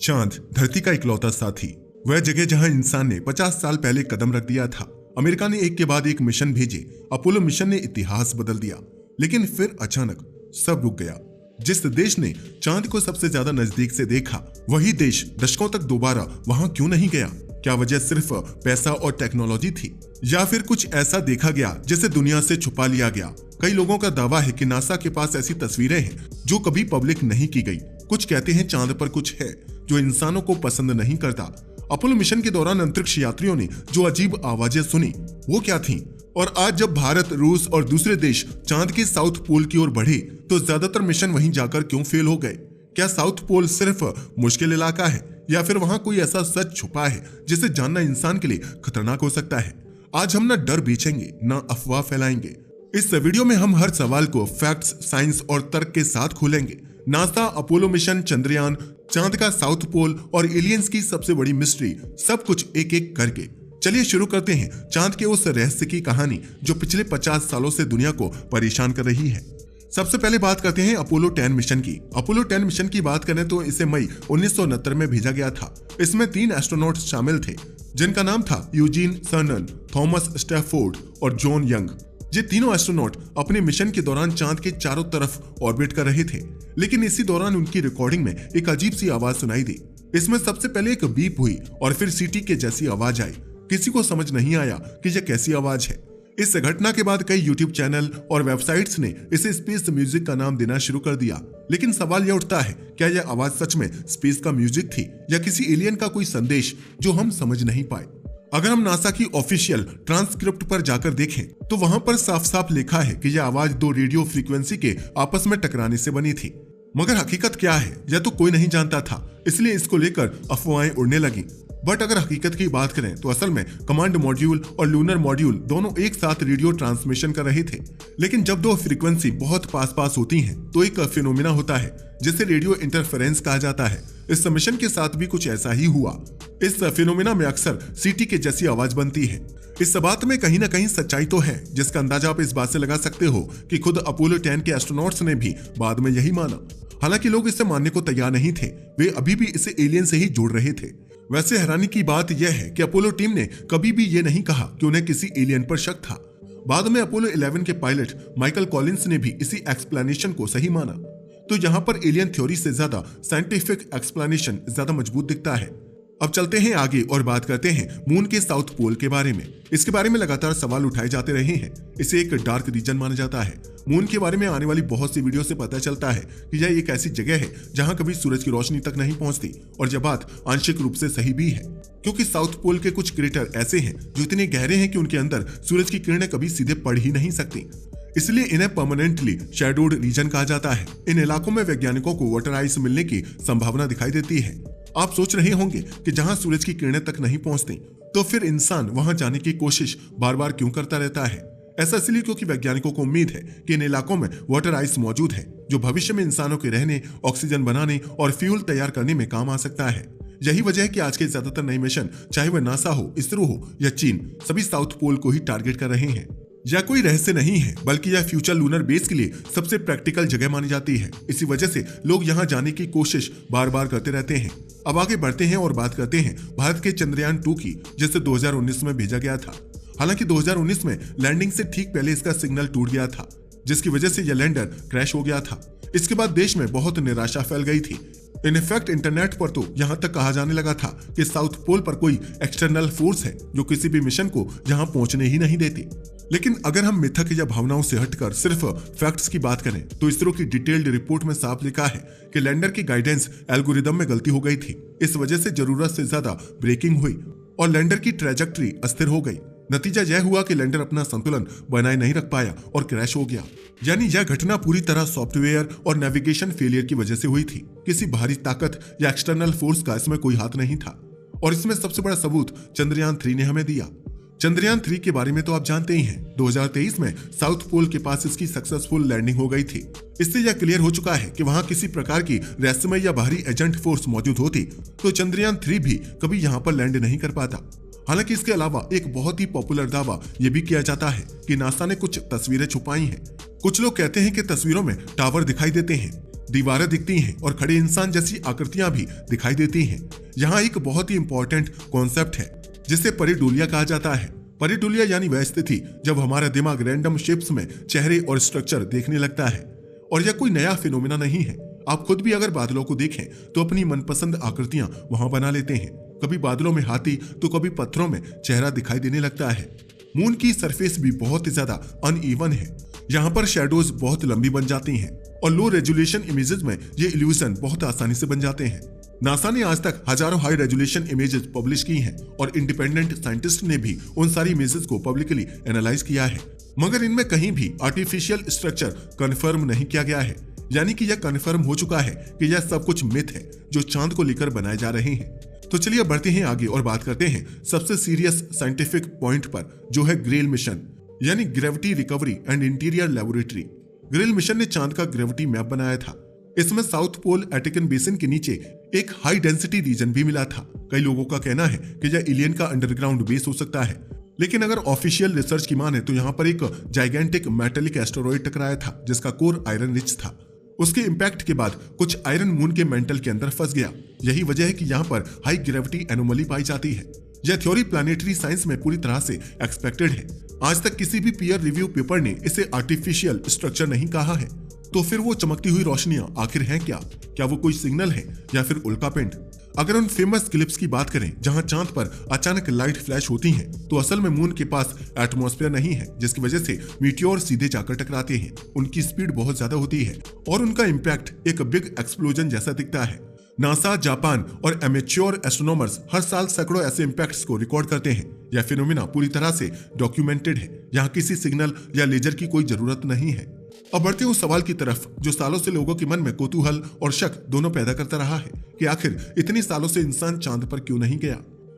चांद धरती का इकलौता साथी, वह जगह जहां इंसान ने 50 साल पहले कदम रख दिया था। अमेरिका ने एक के बाद एक मिशन भेजे। अपोलो मिशन ने इतिहास बदल दिया, लेकिन फिर अचानक सब रुक गया। जिस देश ने चांद को सबसे ज्यादा नजदीक से देखा, वही देश दशकों तक दोबारा वहां क्यों नहीं गया? क्या वजह सिर्फ पैसा और टेक्नोलॉजी थी, या फिर कुछ ऐसा देखा गया जिसे दुनिया से छुपा लिया गया? कई लोगों का दावा है कि नासा के पास ऐसी तस्वीरें हैं जो कभी पब्लिक नहीं की गई। कुछ कहते हैं चांद पर कुछ है जो इंसानों को पसंद नहीं करता। अपोलो मिशन के दौरान अंतरिक्ष यात्रियों ने जो अजीब आवाजें सुनी, वो क्या थीं? और आज जब भारत, रूस और दूसरे देश चांद के साउथ पोल की ओर बढ़े, तो ज्यादातर मिशन वहीं जाकर क्यों फेल हो गए? क्या साउथ पोल सिर्फ मुश्किल इलाका है, या फिर वहां कोई ऐसा सच छुपा है जिसे जानना इंसान के लिए खतरनाक हो सकता है? आज हम ना डर बेचेंगे, ना अफवाह फैलाएंगे। इस वीडियो में हम हर सवाल को फैक्ट्स, साइंस और तर्क के साथ खोलेंगे। नासा, अपोलो मिशन, चंद्रयान, चांद का साउथ पोल और एलियंस की सबसे बड़ी मिस्ट्री, सब कुछ एक एक करके। चलिए शुरू करते हैं चांद के उस रहस्य की कहानी जो पिछले 50 सालों से दुनिया को परेशान कर रही है। सबसे पहले बात करते हैं अपोलो 10 मिशन की। अपोलो 10 मिशन की बात करें तो इसे मई 1969 में भेजा गया था। इसमें 3 एस्ट्रोनॉट शामिल थे जिनका नाम था यूजीन सर्नल, थॉमस स्टैफोर्ड और जॉन यंग। ये तीनों एस्ट्रोनॉट अपने मिशन के दौरान चांद के चारों तरफ ऑर्बिट कर रहे थे, लेकिन इसी दौरान उनकी रिकॉर्डिंग में एक अजीब सी आवाज सुनाई दी। इसमें सबसे पहले एक बीप हुई और फिर सीटी के जैसी आवाज आई। किसी को समझ नहीं आया कि यह कैसी आवाज है। इस घटना के बाद कई यूट्यूब चैनल और वेबसाइट्स ने इसे स्पेस म्यूजिक का नाम देना शुरू कर दिया। लेकिन सवाल यह उठता है, क्या यह आवाज सच में स्पेस का म्यूजिक थी या किसी एलियन का कोई संदेश जो हम समझ नहीं पाए? अगर हम नासा की ऑफिशियल ट्रांसक्रिप्ट पर जाकर देखें तो वहां पर साफ साफ लिखा है कि यह आवाज 2 रेडियो फ्रीक्वेंसी के आपस में टकराने से बनी थी। मगर हकीकत क्या है यह तो कोई नहीं जानता था, इसलिए इसको लेकर अफवाहें उड़ने लगी। बट अगर हकीकत की बात करें तो असल में कमांड मॉड्यूल और लूनर मॉड्यूल दोनों एक साथ रेडियो ट्रांसमिशन कर रहे थे। लेकिन जब 2 फ्रीक्वेंसी बहुत पास पास होती हैं तो एक फिनोमिना होता है जिसे रेडियो इंटरफेरेंस कहा जाता है। इस मिशन के साथ भी कुछ ऐसा ही हुआ। इस फिनोमिना में अक्सर सीटी के जैसी आवाज बनती है। इस बात में कहीं ना कहीं सच्चाई तो है, जिसका अंदाजा आप इस बात से लगा सकते हो कि खुद अपोलो 10 के एस्ट्रोनॉट्स ने भी बाद में यही माना। हालांकि लोग इसे मानने को तैयार नहीं थे, वे अभी भी इसे एलियन से ही जोड़ रहे थे। वैसे हैरानी की बात यह है कि अपोलो टीम ने कभी भी ये नहीं कहा कि उन्हें किसी एलियन पर शक था। बाद में अपोलो 11 के पायलट माइकल कॉलिंस ने भी इसी एक्सप्लेनेशन को सही माना। तो यहाँ पर एलियन थ्योरी से ज्यादा साइंटिफिक एक्सप्लेनेशन ज्यादा मजबूत दिखता है। अब चलते हैं आगे और बात करते हैं मून के साउथ पोल के बारे में। इसके बारे में लगातार सवाल उठाए जाते रहे हैं। इसे एक डार्क रीजन माना जाता है। मून के बारे में आने वाली बहुत सी वीडियो से पता चलता है कि यह एक ऐसी जगह है जहां कभी सूरज की रोशनी तक नहीं पहुंचती, और यह बात आंशिक रूप से सही भी है, क्योंकि साउथ पोल के कुछ क्रेटर ऐसे हैं जो इतने गहरे हैं कि उनके अंदर सूरज की किरणें कभी सीधे पड़ ही नहीं सकती। इसलिए इन्हें परमानेंटली शैडोड रीजन कहा जाता है। इन इलाकों में वैज्ञानिकों को वाटर आइस मिलने की संभावना दिखाई देती है। आप सोच रहे होंगे कि जहां सूरज की किरणें तक नहीं पहुंचती, तो फिर इंसान वहां जाने की कोशिश बार बार क्यों करता रहता है? ऐसा इसलिए क्योंकि वैज्ञानिकों को उम्मीद है कि इन इलाकों में वाटर आइस मौजूद है, जो भविष्य में इंसानों के रहने, ऑक्सीजन बनाने और फ्यूल तैयार करने में काम आ सकता है। यही वजह है कि आज के ज्यादातर नए मिशन, चाहे वह नासा हो, इसरो हो या चीन, सभी साउथ पोल को ही टारगेट कर रहे हैं। यह कोई रहस्य नहीं है, बल्कि यह फ्यूचर लूनर बेस के लिए सबसे प्रैक्टिकल जगह मानी जाती है। इसी वजह से लोग यहां जाने की कोशिश बार बार करते रहते हैं। अब आगे बढ़ते हैं और बात करते हैं भारत के चंद्रयान 2 की, जिसे 2019 में भेजा गया था। हालांकि 2019 में लैंडिंग से ठीक पहले इसका सिग्नल टूट गया था, जिसकी वजह से यह लैंडर क्रैश हो गया था। इसके बाद देश में बहुत निराशा फैल गई थी। इनफैक्ट इंटरनेट पर तो यहाँ तक कहा जाने लगा था कि साउथ पोल पर कोई एक्सटर्नल फोर्स है जो किसी भी मिशन को यहाँ पहुंचने ही नहीं देती। लेकिन अगर हम मिथक या भावनाओं से हटकर सिर्फ फैक्ट्स की बात करें तो इसरो की डिटेल्ड रिपोर्ट में साफ लिखा है कि लैंडर की गाइडेंस एल्गोरिदम में गलती हो गई थी। इस वजह से जरूरत से ज्यादा ब्रेकिंग हुई और लैंडर की ट्रैजेक्टरी अस्थिर हो गई। नतीजा यह हुआ कि लैंडर अपना संतुलन बनाए नहीं रख पाया और क्रैश हो गया। यानी यह घटना पूरी तरह सॉफ्टवेयर और नेविगेशन फेलियर की वजह से हुई थी। किसी बाहरी ताकत या एक्सटर्नल फोर्स का इसमें कोई हाथ नहीं था। और इसमें सबसे बड़ा सबूत चंद्रयान 3 ने हमें दिया। चंद्रयान 3 के बारे में तो आप जानते ही हैं। 2023 में साउथ पोल के पास इसकी सक्सेसफुल लैंडिंग हो गई थी। इससे यह क्लियर हो चुका है कि वहां किसी प्रकार की रहस्यमय या बाहरी एजेंट फोर्स मौजूद होती तो चंद्रयान 3 भी कभी यहां पर लैंड नहीं कर पाता। हालांकि इसके अलावा एक बहुत ही पॉपुलर दावा यह भी किया जाता है कि नासा ने कुछ तस्वीरें छुपाई हैं। कुछ लोग कहते हैं कि तस्वीरों में टावर दिखाई देते हैं दीवारें दिखती हैं और खड़े इंसान जैसी आकृतियां भी दिखाई देती हैं। यहाँ एक बहुत ही इंपॉर्टेंट कॉन्सेप्ट है जिसे परिडुलिया कहा जाता है। परिडुलिया यानी वह स्थिति जब हमारा दिमाग रैंडम शेप्स में चेहरे और स्ट्रक्चर देखने लगता है। और यह कोई नया फिनोमेना नहीं है। आप खुद भी अगर बादलों को देखें तो अपनी मनपसंद आकृतियां वहां बना लेते हैं। कभी बादलों में हाथी तो कभी पत्थरों में चेहरा दिखाई देने लगता है। मून की सरफेस भी बहुत ही ज्यादा अनइवन है। यहाँ पर शेडोज बहुत लंबी बन जाती हैं और लो रेजोल्यूशन इमेजेस में ये इल्यूजन बहुत आसानी से बन जाते हैं। नासा ने आज तक हजारों हाई रेजोल्यूशन इमेजेस पब्लिश की हैं और इंडिपेंडेंट साइंटिस्ट ने भी उन सारी इमेजेस को पब्लिकली एनालाइज किया है, मगर इनमें कहीं भी आर्टिफिशियल स्ट्रक्चर कंफर्म नहीं किया गया है। यानी कि यह कंफर्म हो चुका है कि यह सब कुछ मिथ है जो चांद को लेकर बनाए जा रहे हैं। तो चलिए बढ़ते हैं आगे और बात करते हैं सबसे सीरियस साइंटिफिक पॉइंट पर, जो है ग्रेल मिशन यानी gravity recovery and interior laboratory. Grail mission ने चांद का ग्रेविटी मैप बनाया था। इसमें साउथ पोल एटिकन बेसिन के नीचे एक हाई डेंसिटी रीजन भी मिला था। कई लोगों का कहना है कि यह एलियन का अंडरग्राउंड बेस हो सकता है, लेकिन अगर ऑफिशियल रिसर्च की माने तो यहाँ पर एक जाइगेंटिक मेटेलिक एस्टेरॉइड टकराया था जिसका कोर आयरन रिच था। उसके इम्पैक्ट के बाद कुछ आयरन मून के मेंटल के अंदर फंस गया। यही वजह है कि यहाँ पर हाई ग्रेविटी एनोमली पाई जाती है। यह थ्योरी प्लैनेटरी साइंस में पूरी तरह से एक्सपेक्टेड है। आज तक किसी भी पीयर रिव्यू पेपर ने इसे आर्टिफिशियल स्ट्रक्चर नहीं कहा है। तो फिर वो चमकती हुई रोशनियां आखिर हैं क्या? क्या वो कोई सिग्नल है या फिर उल्कापिंड? अगर उन फेमस क्लिप्स की बात करें जहां चांद पर अचानक लाइट फ्लैश होती हैं, तो असल में मून के पास एटमॉस्फेयर नहीं है, जिसकी वजह से मीटियोर सीधे जाकर टकराते हैं। उनकी स्पीड बहुत ज्यादा होती है और उनका इम्पैक्ट एक बिग एक्सप्लोजन जैसा दिखता है। नासा, जापान और एमेच्योर एस्ट्रोनॉमर्स हर साल सैकड़ों ऐसे इम्पैक्ट्स को रिकॉर्ड करते हैं। यह फिनोमिना पूरी तरह से डॉक्यूमेंटेड है। यहाँ किसी सिग्नल या लेजर की कोई जरूरत नहीं है। अब बढ़ते उस सवाल की तरफ जो सालों से लोगों के मन में कौतूहल और शक दोनों पैदा करता रहा है कि आखिर इतने सालों से इंसान चांद पर क्यों नहीं गया।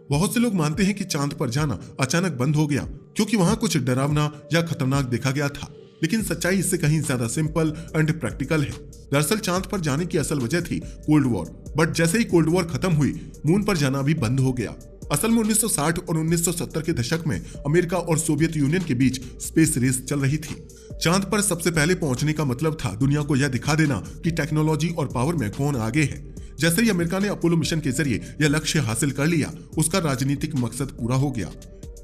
बहुत से लोग मानते हैं कि चांद पर जाना अचानक बंद हो गया क्योंकि वहां कुछ डरावना या खतरनाक देखा गया था, लेकिन सच्चाई इससे कहीं ज्यादा सिंपल एंड प्रैक्टिकल है। दरअसल चांद पर जाने की असल वजह थी कोल्ड वॉर, बट जैसे ही कोल्ड वॉर खत्म हुई, मून पर जाना भी बंद हो गया। असल में 1960 और 1970 के दशक में अमेरिका और सोवियत यूनियन के बीच स्पेस रेस चल रही थी। चांद पर सबसे पहले पहुंचने का मतलब था दुनिया को यह दिखा देना कि टेक्नोलॉजी और पावर में कौन आगे है। जैसे ही अमेरिका ने अपोलो मिशन के जरिए यह लक्ष्य हासिल कर लिया, उसका राजनीतिक मकसद पूरा हो गया।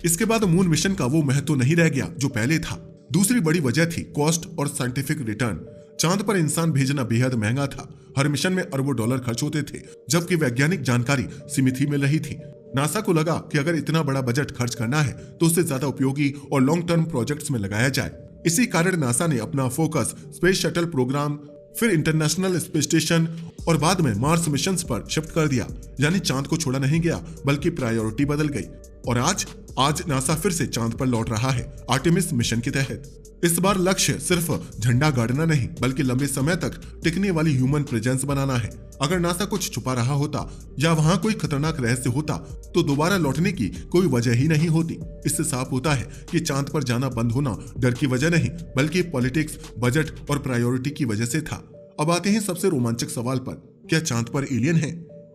इसके बाद मून मिशन का वो महत्व नहीं रह गया जो पहले था। दूसरी बड़ी वजह थी कॉस्ट और साइंटिफिक रिटर्न। चांद पर इंसान भेजना बेहद महंगा था। हर मिशन में अरबों डॉलर खर्च होते थे, जबकि वैज्ञानिक जानकारी सीमित ही मिल रही थी। नासा को लगा कि अगर इतना बड़ा बजट खर्च करना है तो उसे ज्यादा उपयोगी और लॉन्ग टर्म प्रोजेक्ट्स में लगाया जाए। इसी कारण नासा ने अपना फोकस स्पेस शटल प्रोग्राम, फिर इंटरनेशनल स्पेस स्टेशन और बाद में मार्स मिशंस पर शिफ्ट कर दिया। यानी चांद को छोड़ा नहीं गया, बल्कि प्रायोरिटी बदल गई। और आज नासा फिर से चांद पर लौट रहा है आर्टेमिस मिशन के तहत। इस बार लक्ष्य सिर्फ झंडा गाड़ना नहीं, बल्कि लंबे समय तक टिकने वाली ह्यूमन प्रेजेंस बनाना है। अगर नासा कुछ छुपा रहा होता या वहां कोई खतरनाक रहस्य होता तो दोबारा लौटने की कोई वजह ही नहीं होती। इससे साफ होता है कि चांद पर जाना बंद होना डर की वजह नहीं, बल्कि पॉलिटिक्स, बजट और प्रायोरिटी की वजह से था। अब आते हैं सबसे रोमांचक सवाल पर, क्या चांद पर एलियन है?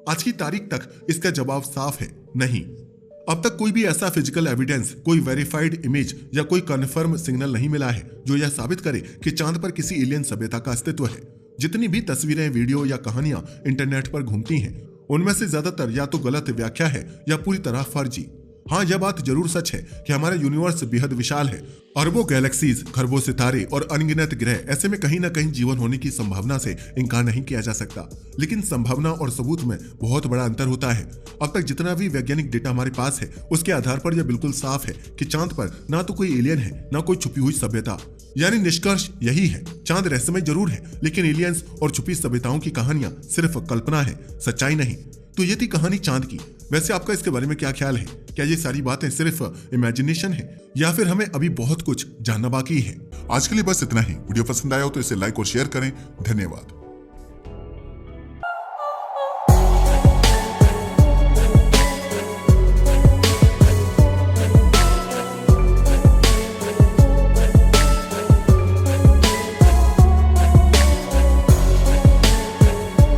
आज की तारीख तक इसका जवाब साफ है, नहीं। अब तक कोई भी ऐसा फिजिकल एविडेंस, कोई वेरीफाइड इमेज या कोई कन्फर्म सिग्नल नहीं मिला है जो यह साबित करे कि चांद पर किसी एलियन सभ्यता का अस्तित्व है। जितनी भी तस्वीरें, वीडियो या कहानियां इंटरनेट पर घूमती हैं, उनमें से ज्यादातर या तो गलत व्याख्या है या पूरी तरह फर्जी। हाँ, यह बात जरूर सच है कि हमारा यूनिवर्स बेहद विशाल है। अरबों गैलेक्सीज, खरबों सितारे और अनगिनत ग्रह, ऐसे में कहीं ना कहीं जीवन होने की संभावना से इनकार नहीं किया जा सकता। लेकिन संभावना और सबूत में बहुत बड़ा अंतर होता है। अब तक जितना भी वैज्ञानिक डेटा हमारे पास है, उसके आधार पर यह बिल्कुल साफ है कि चांद पर ना तो कोई एलियन है, ना कोई छुपी हुई सभ्यता। यानी निष्कर्ष यही है, चांद रहस्यमय जरूर है, लेकिन एलियंस और छुपी सभ्यताओं की कहानियां सिर्फ कल्पना है, सच्चाई नहीं। तो ये थी कहानी चांद की। वैसे आपका इसके बारे में क्या ख्याल है? क्या ये सारी बातें सिर्फ इमेजिनेशन है या फिर हमें अभी बहुत कुछ जानना बाकी है? आज के लिए बस इतना ही। वीडियो पसंद आया हो तो इसे लाइक और शेयर करें। धन्यवाद।